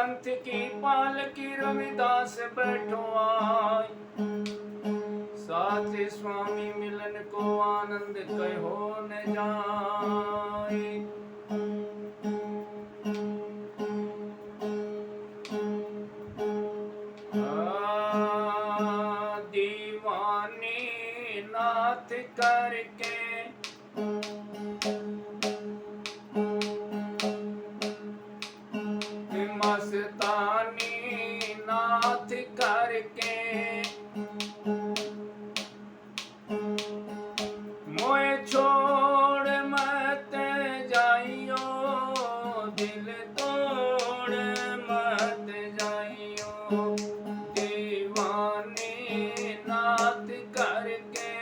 पंथ की पालकी रविदास बैठो आय। साथ स्वामी मिलन को आनंद कहो न जाए। दीवानी नाथ करके मस्तानी नाथ करके मोए छोड़ मत जाइयो, दिल तोड़ मत जाइयो। दीवानी नाथ करके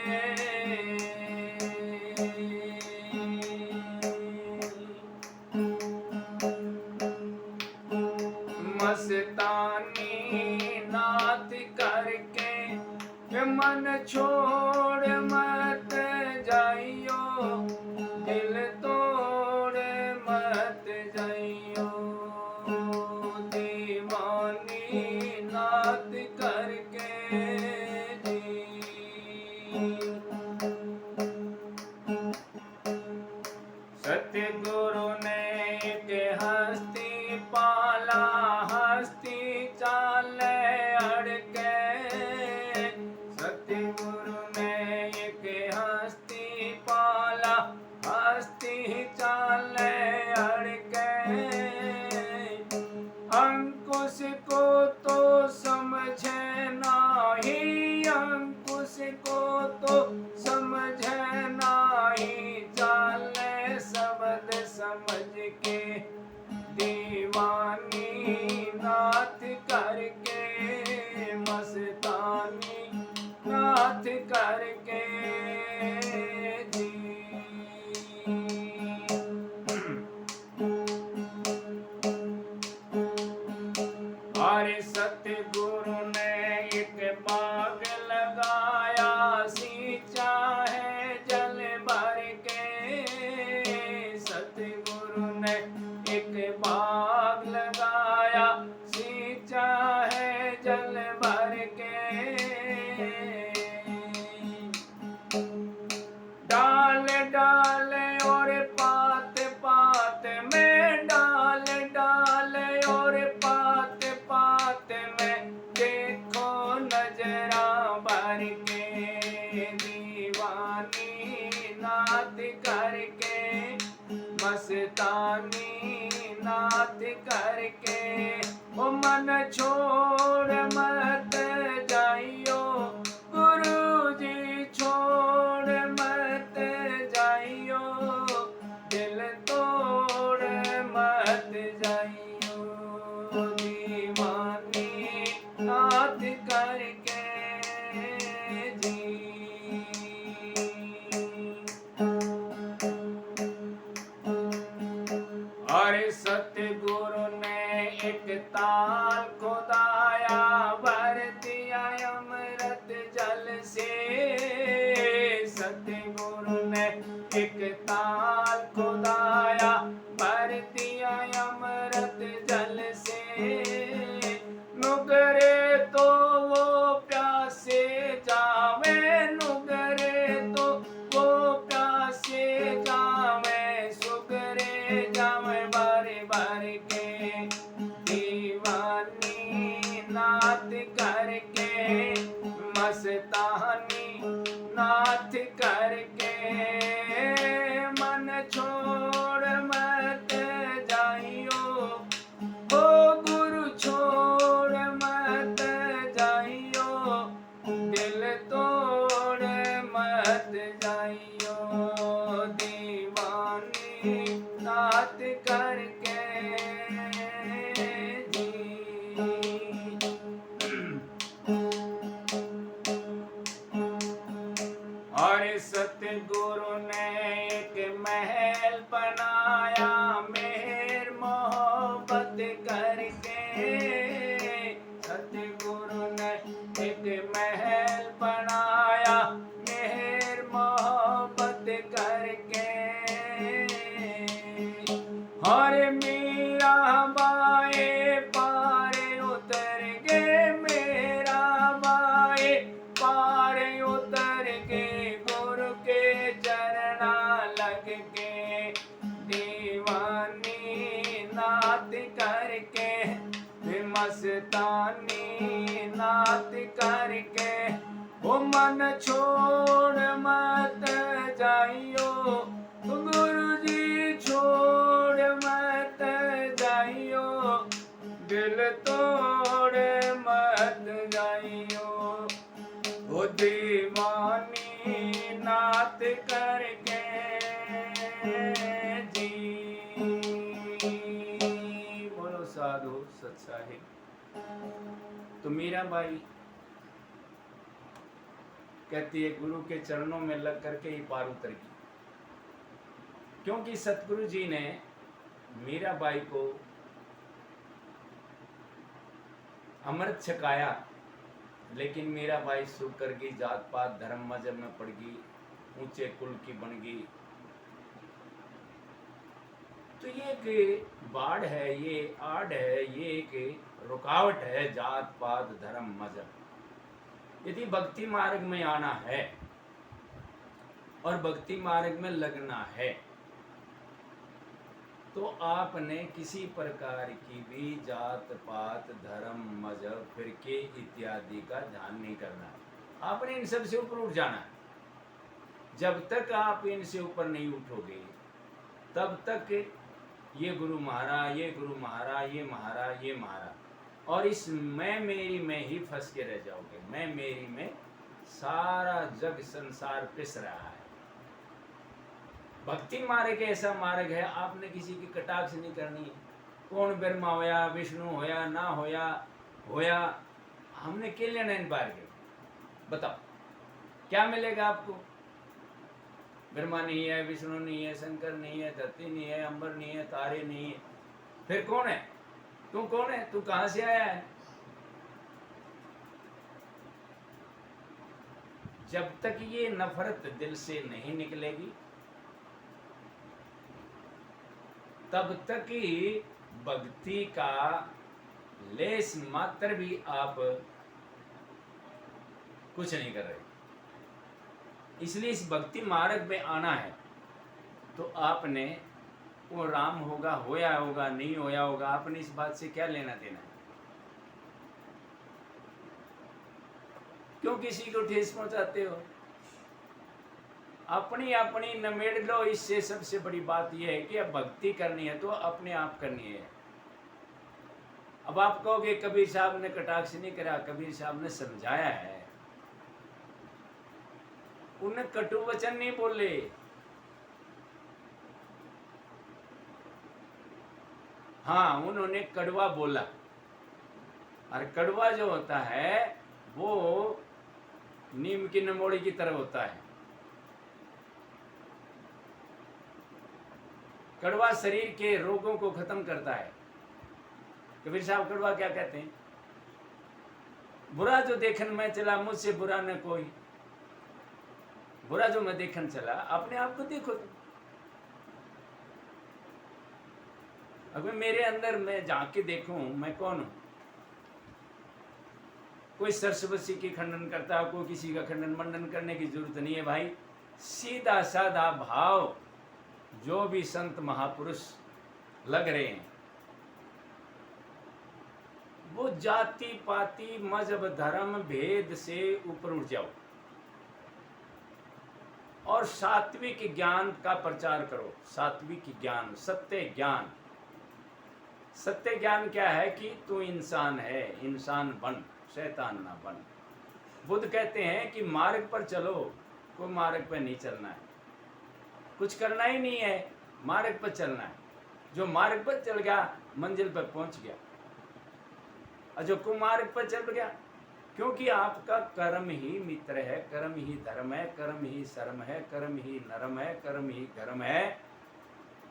मस्तानी नाथ करके मन छोड़ मत जाइयो, दिल तोड़ मत जाइयो। दीवानी नाथ करके सतगुरु ने एक हस्ती पाला, हस्ती चाले अड़के। सतगुरु ने एक हस्ती पाला, हस्ती चाले अड़के। अंकुश को तो समझे नाही, अंकुश को तो समझे नाही। चाले शब्द समझ के दीवानी नाथ करके, मस्तानी नाथ करके अरे सतगुरु ने एक बाग लगाया, सींचा है जल भर के। सतगुरु ने एक बाग लगाया, सींचा है जल भर के। डाल डाल और पात पात में, डाल डाल और पात पात में देखो नजरा भर के। दीवानी नाथ करके, मस्तानी नाथ करके ओ मन छोड़ मत जाइयो, गुरु जी छोड़ मत जाइयो। दिल तोड़ मत जाइयो। दीवानी नाथ करके अरे सतगुरु ने एक ताल खुदाया, भर दिया अमृत जल से। सतगुरु ने एक ताल खुदाया, भर दिया अमृत जल से। नुगरे तो वो प्यासे जावे, नुगरे तो वो प्यासे जावे। सुगरे जावे बारे बारे के। दीवानी नाथ करके, मस्तानी नाथ करके मन छोड़ मत जाइयो, ओ गुरु छोड़ मत जाइयो। दिल तोड़ मत जाइयो। दीवानी नाथ करके अरे सत्य करके मस्तानी नाथ करके वो मन छोड़ मत जाइयो गुरु जी छोड़ मत जाइयो दिल तोड़ मत जाइयो वो दीवानी नाथ करके जी। बोलो साधु सत्साही। तो मीराबाई कहती है गुरु के चरणों में लग करके ही पार उतर गई, क्योंकि सतगुरु जी ने मीराबाई को अमृत छकाया, लेकिन मीराबाई सूख कर गई, जात पात धर्म मजहब में पड़ गई, ऊंचे कुल की बन गई। तो ये एक बाढ़ है, ये आड़ है, ये एक रुकावट है, जात पात धर्म मजहब। यदि भक्ति मार्ग में आना है और भक्ति मार्ग में लगना है तो आपने किसी प्रकार की भी जात पात धर्म मजहब फिरके इत्यादि का ध्यान नहीं करना है। आपने इन सब से ऊपर उठ जाना है। जब तक आप इनसे ऊपर नहीं उठोगे तब तक ये गुरु महारा, ये गुरु महारा, ये महारा, ये महारा, और इस मैं मेरी में ही फंस के रह जाओगे। मैं मेरी में सारा जग संसार पिस रहा है। भक्ति मार्ग ऐसा मार्ग है, आपने किसी की कटाक्ष नहीं करनी। कौन ब्रह्मा होया, विष्णु होया, ना होया होया, हमने क्या लेना इन बार के? बताओ क्या मिलेगा आपको? ब्रह्मा नहीं है, विष्णु नहीं है, शंकर नहीं है, धरती नहीं है, अंबर नहीं है, तारे नहीं है, फिर कौन है? तू कौन है? तू कहां से आया है? जब तक ये नफरत दिल से नहीं निकलेगी तब तक ही भक्ति का लेस मात्र भी आप कुछ नहीं कर रहे। इसलिए इस भक्ति मार्ग में आना है तो आपने वो राम होगा, होया होगा, नहीं होया होगा, आपने इस बात से क्या लेना देना है? क्यों किसी को ठेस पहुंचाते हो? अपनी अपनी नमेड़ लो। इससे सबसे बड़ी बात यह है कि अब भक्ति करनी है तो अपने आप करनी है। अब आप कहोगे कबीर साहब ने कटाक्ष नहीं करा, कबीर साहब ने समझाया है, उन्हें कटु वचन नहीं बोले। हाँ, उन्होंने कड़वा बोला, और कड़वा जो होता है वो नीम की नमोड़ी की तरह होता है। कड़वा शरीर के रोगों को खत्म करता है। कबीर साहब कड़वा क्या कहते हैं? बुरा जो देखन में चला मुझसे बुरा न कोई। बुरा जो मैं देखन चला, अपने आप को देखो। अगर मेरे अंदर मैं झांक के देखूं मैं कौन हूं? कोई सरस्वती की खंडन करता है, कोई किसी का खंडन मंडन करने की जरूरत नहीं है भाई। सीधा साधा भाव जो भी संत महापुरुष लग रहे हैं वो जाति पाति मजहब धर्म भेद से ऊपर उठ जाओ और सात्विक ज्ञान का प्रचार करो। सात्विक ज्ञान, सत्य ज्ञान। सत्य ज्ञान क्या है कि तू इंसान है, इंसान बन, शैतान ना बन। बुद्ध कहते हैं कि मार्ग पर चलो, कोई मार्ग पर नहीं चलना है, कुछ करना ही नहीं है, मार्ग पर चलना है। जो मार्ग पर चल गया मंजिल पर पहुंच गया, और जो कुमार्ग पर चल गया, क्योंकि आपका कर्म ही मित्र है, कर्म ही धर्म है, कर्म ही शर्म है, कर्म ही नरम है, कर्म ही धर्म है,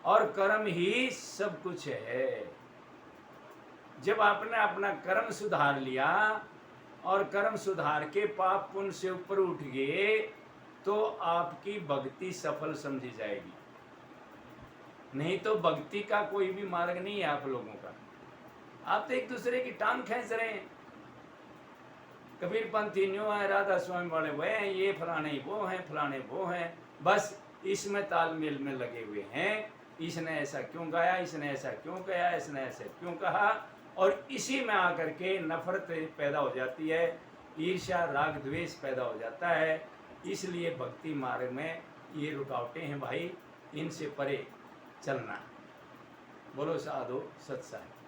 और कर्म ही सब कुछ है। जब आपने अपना कर्म सुधार लिया और कर्म सुधार के पाप पुण्य से ऊपर उठ गए तो आपकी भक्ति सफल समझी जाएगी। नहीं तो भक्ति का कोई भी मार्ग नहीं है आप लोगों का। आप तो एक दूसरे की टांग खींच रहे हैं। कबीर पंथी न्यू है, राधा स्वामी वाले वो हैं, ये फलाने वो हैं, फलाने वो हैं, बस इसमें तालमेल में लगे हुए हैं। इसने ऐसा क्यों गाया, इसने ऐसा क्यों कहा, इसने ऐसा क्यों कहा, और इसी में आकर के नफरत पैदा हो जाती है, ईर्ष्या राग द्वेष पैदा हो जाता है। इसलिए भक्ति मार्ग में ये रुकावटें हैं भाई, इनसे परे चलना। बोलो साधु सत्संग।